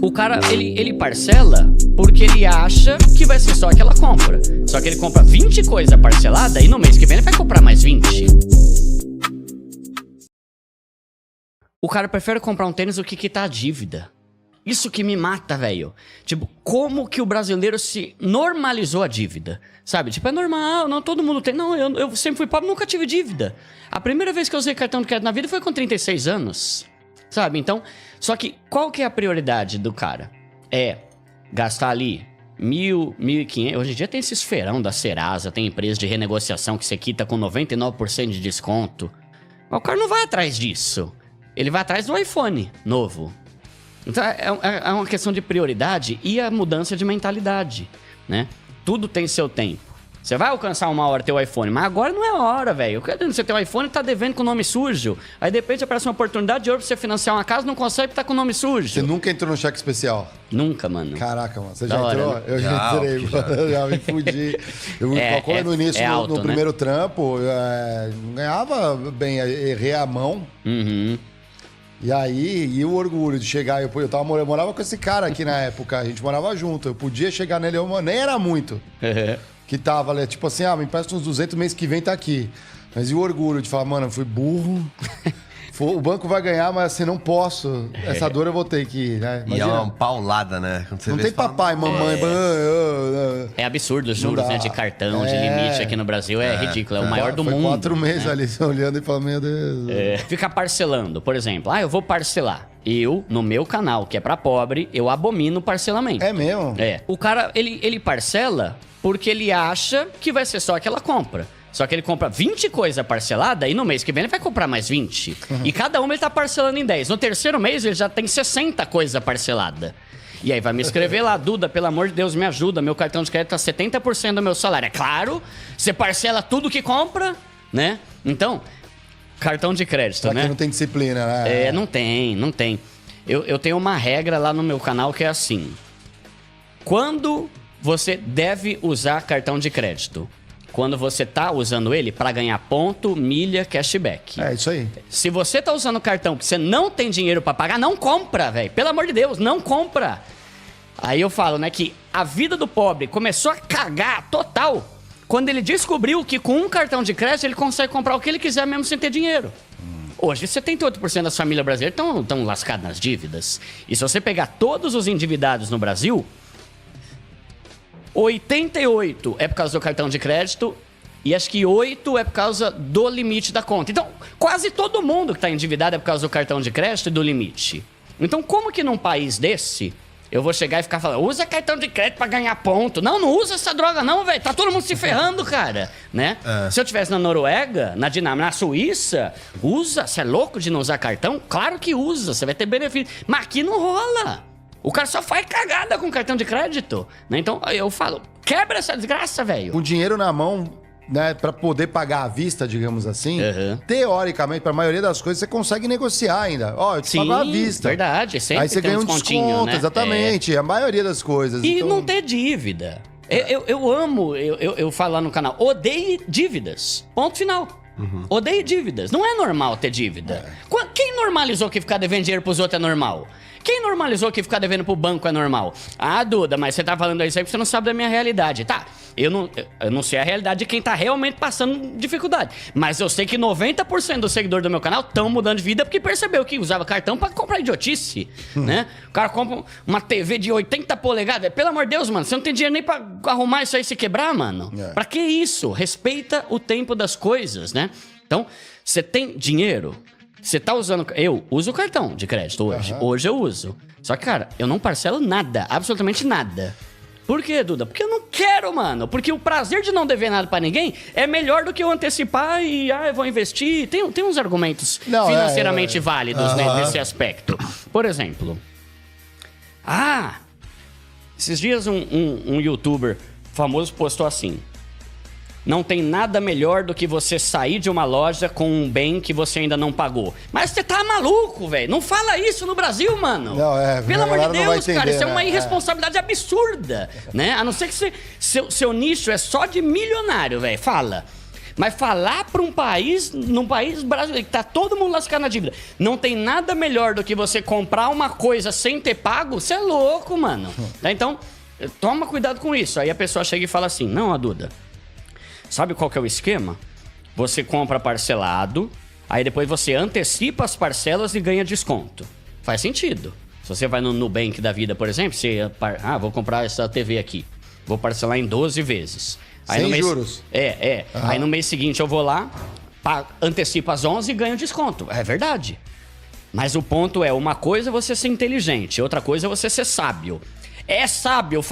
O cara, ele parcela porque ele acha que vai ser só aquela compra. Só que ele compra 20 coisas parceladas e no mês que vem ele vai comprar mais 20. O cara prefere comprar um tênis do que quitar a dívida. Isso que me mata, velho. Tipo, como que o brasileiro se normalizou a dívida? Sabe? Tipo, é normal, não, todo mundo tem. Não, eu sempre fui pobre, nunca tive dívida. A primeira vez que eu usei cartão de crédito na vida foi com 36 anos. Sabe? Então, só que qual que é a prioridade do cara? É gastar ali 1.000, 1.500. Hoje em dia tem esses feirão da Serasa, tem empresa de renegociação que você quita com 99% de desconto. Mas o cara não vai atrás disso. Ele vai atrás do iPhone novo. Então é uma questão de prioridade e a mudança de mentalidade, né? Tudo tem seu tempo. Você vai alcançar uma hora teu iPhone, mas agora não é a hora, velho. Você tem um iPhone e tá devendo com o nome sujo. Aí de repente aparece uma oportunidade de ouro pra você financiar uma casa, não consegue porque tá com o nome sujo. Você nunca entrou no cheque especial? Nunca, mano. Caraca, mano. Você Da já hora, entrou? né? Eu já entrei, mano. Já me fudi. Como no início, alto, no primeiro trampo, não ganhava bem, errei a mão. Uhum. E aí, e o orgulho de chegar, eu morava com esse cara aqui na época, a gente morava junto, eu podia chegar nele, nem era muito, que tava ali, tipo assim, me empresta uns 200, mês que vem tá aqui. Mas e o orgulho de falar, mano, eu fui burro, o banco vai ganhar, mas assim, não posso, essa dor eu vou ter que ir, né? Imagina. E é uma paulada, né? Quando você não tem papai, mamãe... É absurdo os juros, né, de cartão, de limite aqui no Brasil, é ridículo, é o maior do mundo. Foi 4 meses ali, olhando e falando, meu Deus... Ficar parcelando, por exemplo, eu vou parcelar. Eu, no meu canal, que é pra pobre, eu abomino parcelamento. É mesmo? O cara, ele parcela porque ele acha que vai ser só aquela compra. Só que ele compra 20 coisas parceladas e no mês que vem ele vai comprar mais 20. E cada uma ele tá parcelando em 10. No terceiro mês ele já tem 60 coisas parceladas. E aí vai me escrever lá, Duda, pelo amor de Deus, me ajuda. Meu cartão de crédito tá 70% do meu salário. É claro, você parcela tudo que compra, né? Então, cartão de crédito, Pra né? quem não tem disciplina, né? Não tem. Eu tenho uma regra lá no meu canal que é assim. Quando você deve usar cartão de crédito? Quando você tá usando ele para ganhar ponto, milha, cashback. É isso aí. Se você tá usando o cartão porque você não tem dinheiro para pagar, não compra, velho. Pelo amor de Deus, não compra. Aí eu falo, né, que a vida do pobre começou a cagar total quando ele descobriu que com um cartão de crédito ele consegue comprar o que ele quiser mesmo sem ter dinheiro. Hoje, 78% das famílias brasileiras estão lascadas nas dívidas. E se você pegar todos os endividados no Brasil... 88 é por causa do cartão de crédito e acho que 8 é por causa do limite da conta. Então, quase todo mundo que está endividado é por causa do cartão de crédito e do limite. Então, como que num país desse eu vou chegar e ficar falando, usa cartão de crédito para ganhar ponto? Não usa essa droga não, velho. Tá todo mundo se ferrando, cara, né? Se eu tivesse na Noruega, na Dinamarca, na Suíça, usa. Você é louco de não usar cartão? Claro que usa, você vai ter benefício. Mas aqui não rola. O cara só faz cagada com cartão de crédito, né? Então, eu falo, quebra essa desgraça, velho. Com dinheiro na mão, né, pra poder pagar à vista, digamos assim, teoricamente, pra maioria das coisas, você consegue negociar ainda. Ó, eu te pago à vista. Verdade, sempre aí você ganha um desconto, né? Exatamente, a maioria das coisas. E então... não ter dívida. Eu amo, eu falo lá no canal, odeio dívidas. Ponto final. Odeio dívidas. Não é normal ter dívida. Quem normalizou que ficar devendo dinheiro pros outros é normal? Quem normalizou que ficar devendo pro banco é normal? Ah, Duda, mas você tá falando isso aí porque você não sabe da minha realidade. Tá, eu não sei a realidade de quem tá realmente passando dificuldade. Mas eu sei que 90% dos seguidores do meu canal estão mudando de vida porque percebeu que usava cartão pra comprar idiotice, né? O cara compra uma TV de 80 polegadas. Pelo amor de Deus, mano, você não tem dinheiro nem pra arrumar isso aí e se quebrar, mano. Pra que isso? Respeita o tempo das coisas, né? Então, você tem dinheiro... Você tá usando... Eu uso o cartão de crédito hoje. Hoje eu uso. Só que, cara, eu não parcelo nada. Absolutamente nada. Por quê, Duda? Porque eu não quero, mano. Porque o prazer de não dever nada pra ninguém é melhor do que eu antecipar e... eu vou investir. Tem uns argumentos financeiramente válidos nesse aspecto. Por exemplo... esses dias um youtuber famoso postou assim... Não tem nada melhor do que você sair de uma loja com um bem que você ainda não pagou. Mas você tá maluco, velho. Não fala isso no Brasil, mano. Pelo amor de Deus, cara. Isso é uma irresponsabilidade absurda, né? A não ser que seu nicho é só de milionário, velho. Fala. Mas falar para num país brasileiro, que tá todo mundo lascado na dívida, não tem nada melhor do que você comprar uma coisa sem ter pago, você é louco, mano. Então, toma cuidado com isso. Aí a pessoa chega e fala assim, não, Duda, sabe qual que é o esquema? Você compra parcelado, aí depois você antecipa as parcelas e ganha desconto. Faz sentido. Se você vai no Nubank da vida, por exemplo, você... vou comprar essa TV aqui. Vou parcelar em 12 vezes. Aí sem no mês... juros. Aí no mês seguinte eu vou lá, antecipo as 11 e ganho desconto. É verdade. Mas o ponto é, uma coisa é você ser inteligente, outra coisa é você ser sábio. É sábio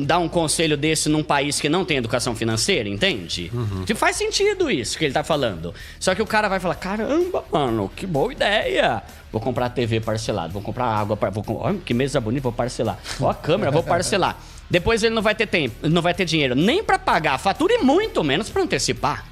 dar um conselho desse num país que não tem educação financeira, entende? Que faz sentido isso que ele tá falando. Só que o cara vai falar, caramba, mano, que boa ideia. Vou comprar TV parcelado, vou comprar água, olha que mesa bonita, vou parcelar. Ó a câmera, vou parcelar. Depois ele não vai ter tempo, não vai ter dinheiro nem pra pagar a fatura e muito menos pra antecipar.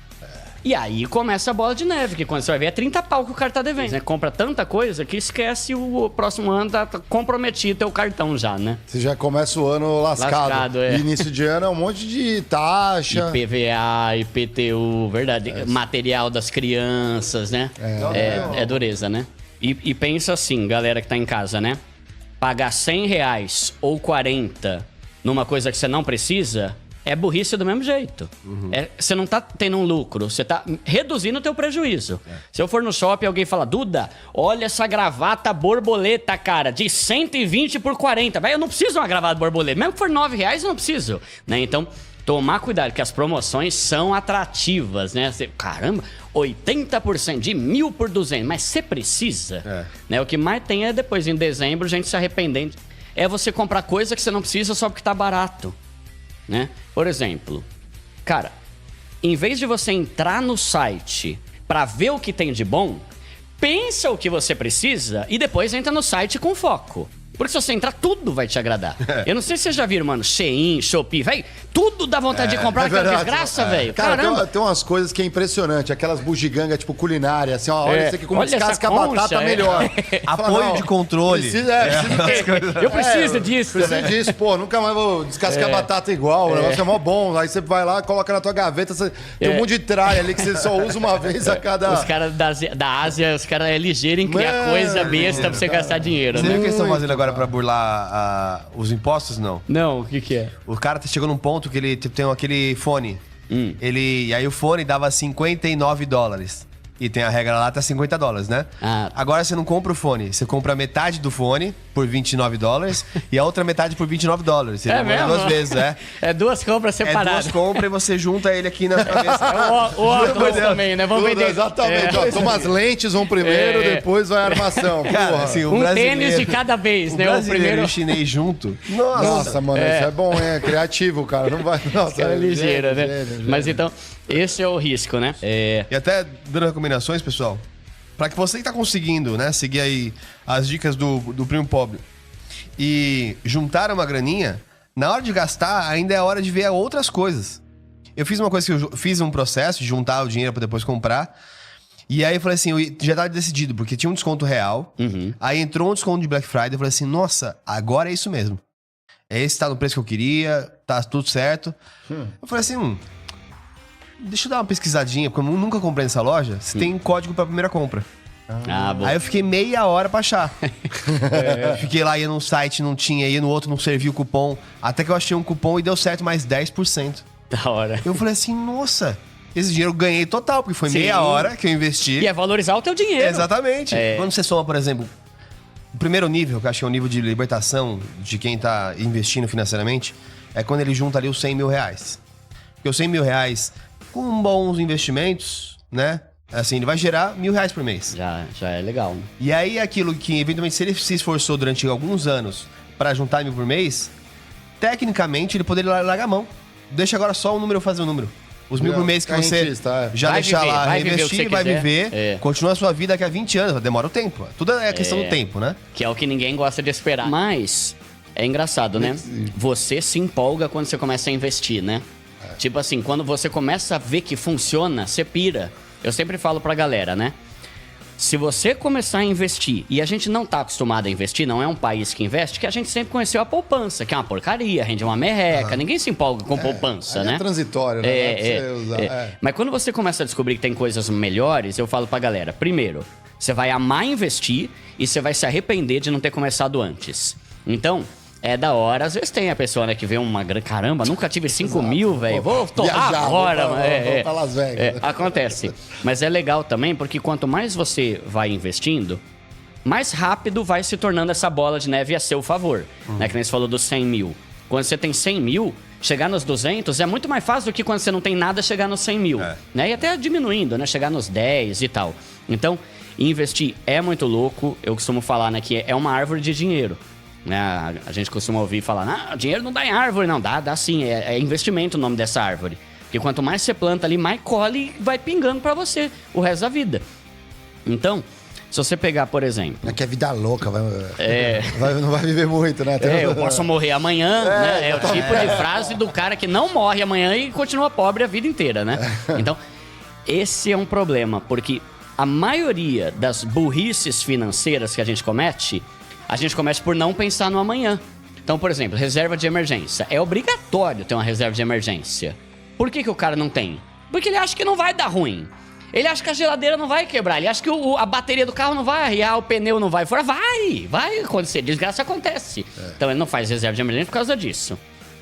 E aí começa a bola de neve, que quando você vai ver é 30 pau que o cara tá devendo. Né? Compra tanta coisa que esquece o próximo ano, tá comprometido teu cartão já, né? Você já começa o ano lascado. É. E início de ano é um monte de taxa. IPVA, IPTU, verdade. Material das crianças, né? É dureza, né? E pensa assim, galera que tá em casa, né? Pagar 100 reais ou 40 numa coisa que você não precisa... É burrice do mesmo jeito. Você não tá tendo um lucro, você tá reduzindo o teu prejuízo. Se eu for no shopping e alguém fala, Duda, olha essa gravata borboleta, cara, de 120 por 40. Vai, eu não preciso de uma gravata borboleta. Mesmo que for 9 reais, eu não preciso. Né? Então, tomar cuidado, que as promoções são atrativas, né? Caramba, 80%, de 1.000 por 200. Mas você precisa. Né? O que mais tem é depois, em dezembro, gente se arrependendo. É você comprar coisa que você não precisa só porque tá barato. Né? Por exemplo, cara, em vez de você entrar no site pra ver o que tem de bom, pensa o que você precisa e depois entra no site com foco. Porque se você entrar, tudo vai te agradar. Eu não sei se vocês já viram, mano, Shein, Shopee, velho, tudo dá vontade de comprar aquela desgraça, velho. Cara, tem umas coisas que é impressionante, aquelas bugigangas, tipo, culinária, assim, ó, olha isso aqui, como descasca a batata melhor. Apoio de controle. Eu preciso disso. Preciso disso, pô, nunca mais vou descascar a batata igual, o negócio é mó bom. Aí você vai lá, coloca na tua gaveta, tem um monte de tralha ali que você só usa uma vez a cada... Os caras da Ásia, os caras é ligeiro em criar coisa besta pra você gastar dinheiro. Você viu o que eles estão fazendo agora pra burlar os impostos, não? Não, o que é? O cara chegou num ponto que ele tem aquele fone. E aí o fone dava $59. E tem a regra lá, tá $50, né? Agora você não compra o fone, você compra metade do fone por $29 e a outra metade por $29. Você mesmo? 2 vezes, É 2 compras separadas. É 2 compras e você junta ele aqui na cabeça. O óculos também, né? Vamos vender. Exatamente. Ó, toma as lentes, vão primeiro, depois vai a armação. Cara, assim, tênis de cada vez, né? O primeiro e o chinês junto. Nossa, mano, isso é bom, é criativo, cara. Não vai... Nossa, é ligeira, né? Mas então... Esse é o risco, né? E até dando recomendações, pessoal, para que você que tá conseguindo, né, seguir aí as dicas do Primo Pobre e juntar uma graninha, na hora de gastar, ainda é hora de ver outras coisas. Eu fiz uma coisa que eu fiz um processo de juntar o dinheiro para depois comprar. E aí eu falei assim, eu já tava decidido, porque tinha um desconto real. Aí entrou um desconto de Black Friday, eu falei assim, nossa, agora é isso mesmo. Esse tá no preço que eu queria, tá tudo certo. Eu falei assim, deixa eu dar uma pesquisadinha, porque eu nunca comprei nessa loja. Se tem código pra primeira compra. Bom. Aí eu fiquei meia hora pra achar. Fiquei lá, ia num site, não tinha, ia no outro, não servia o cupom. Até que eu achei um cupom e deu certo mais 10%. Da hora. Eu falei assim, nossa, esse dinheiro eu ganhei total, porque foi meia hora que eu investi. E é valorizar o teu dinheiro. Exatamente. Quando você soma, por exemplo, o primeiro nível, que eu acho que é o nível de libertação de quem tá investindo financeiramente, é quando ele junta ali os 100 mil reais. Porque os 100 mil reais... com bons investimentos, né? Assim, ele vai gerar R$1.000 por mês. Já é legal, né? E aí, aquilo que, eventualmente, se ele se esforçou durante alguns anos para juntar 1.000 por mês, tecnicamente, ele poderia largar a mão. Deixa agora só o número fazer o número. Os 1.000 por mês que você já vai deixar viver, lá, vai investir, vai viver, continua a sua vida daqui a 20 anos. Demora o tempo. Tudo é questão do tempo, né? Que é o que ninguém gosta de esperar. Mas, é engraçado, né? Você se empolga quando você começa a investir, né? Tipo assim, quando você começa a ver que funciona, você pira. Eu sempre falo pra galera, né? Se você começar a investir, e a gente não tá acostumado a investir, não é um país que investe, que a gente sempre conheceu a poupança, que é uma porcaria, rende uma merreca, ninguém se empolga com poupança, né? É transitório, né? Mas quando você começa a descobrir que tem coisas melhores, eu falo pra galera, primeiro, você vai amar investir e você vai se arrepender de não ter começado antes. Então, é da hora. Às vezes tem a pessoa, né, que vê uma grana. Caramba, nunca tive 5 mil, velho. Vou torrar agora, mano. Vou pra Las Vegas. Acontece. Mas é legal também, porque quanto mais você vai investindo, mais rápido vai se tornando essa bola de neve a seu favor. Né? Que nem você falou dos 100 mil. Quando você tem 100 mil, chegar nos 200 é muito mais fácil do que quando você não tem nada chegar nos 100 mil. Né? E até diminuindo, né? Chegar nos 10 e tal. Então, investir é muito louco. Eu costumo falar, né, que é uma árvore de dinheiro. Né? A gente costuma ouvir falar, dinheiro não dá em árvore. Não, dá sim, é investimento o nome dessa árvore. Porque quanto mais você planta ali, mais colhe e vai pingando pra você o resto da vida. Então, se você pegar, por exemplo... É que é vida louca, não vai viver muito, né? Eu posso morrer amanhã, né? É o tipo de frase do cara que não morre amanhã e continua pobre a vida inteira, né? Então, esse é um problema, porque a maioria das burrices financeiras que a gente comete por não pensar no amanhã. Então, por exemplo, reserva de emergência. É obrigatório ter uma reserva de emergência. Por que o cara não tem? Porque ele acha que não vai dar ruim. Ele acha que a geladeira não vai quebrar. Ele acha que a bateria do carro não vai arriar, o pneu não vai fora. Vai acontecer. Desgraça acontece. Então, ele não faz reserva de emergência por causa disso.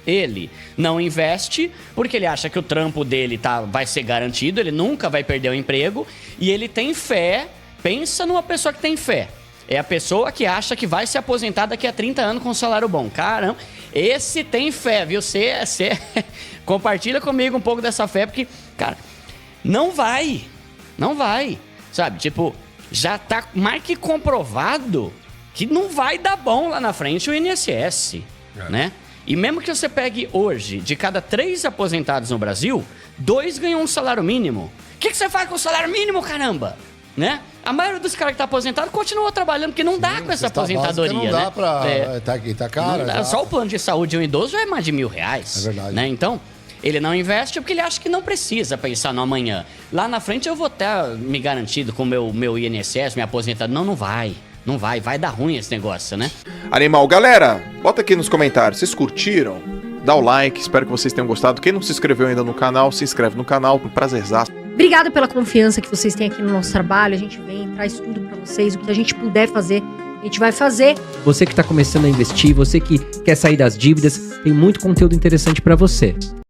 Ele não investe porque ele acha que o trampo dele vai ser garantido. Ele nunca vai perder o emprego. E ele tem fé. Pensa numa pessoa que tem fé. É a pessoa que acha que vai se aposentar daqui a 30 anos com um salário bom. Caramba, esse tem fé, viu? Você compartilha comigo um pouco dessa fé, porque, cara, não vai. Sabe, tipo, já tá mais que comprovado que não vai dar bom lá na frente o INSS, né? E mesmo que você pegue hoje, de cada 3 aposentados no Brasil, 2 ganham um salário mínimo. O que você faz com o salário mínimo, caramba? Né? A maioria dos caras que tá aposentado continua trabalhando, porque não dá com essa aposentadoria, não dá pra... Tá caro. Só o plano de saúde de um idoso já é mais de R$1.000. É verdade. Né? Então, ele não investe porque ele acha que não precisa pensar no amanhã. Lá na frente eu vou estar me garantido com o meu INSS, minha aposentadoria. Não vai. Não vai dar ruim esse negócio, né? Animal, galera, bota aqui nos comentários, vocês curtiram? Dá o like, espero que vocês tenham gostado. Quem não se inscreveu ainda no canal, se inscreve no canal, um prazerzaço. Obrigada pela confiança que vocês têm aqui no nosso trabalho. A gente vem, traz tudo pra vocês. O que a gente puder fazer, a gente vai fazer. Você que tá começando a investir, você que quer sair das dívidas, tem muito conteúdo interessante pra você.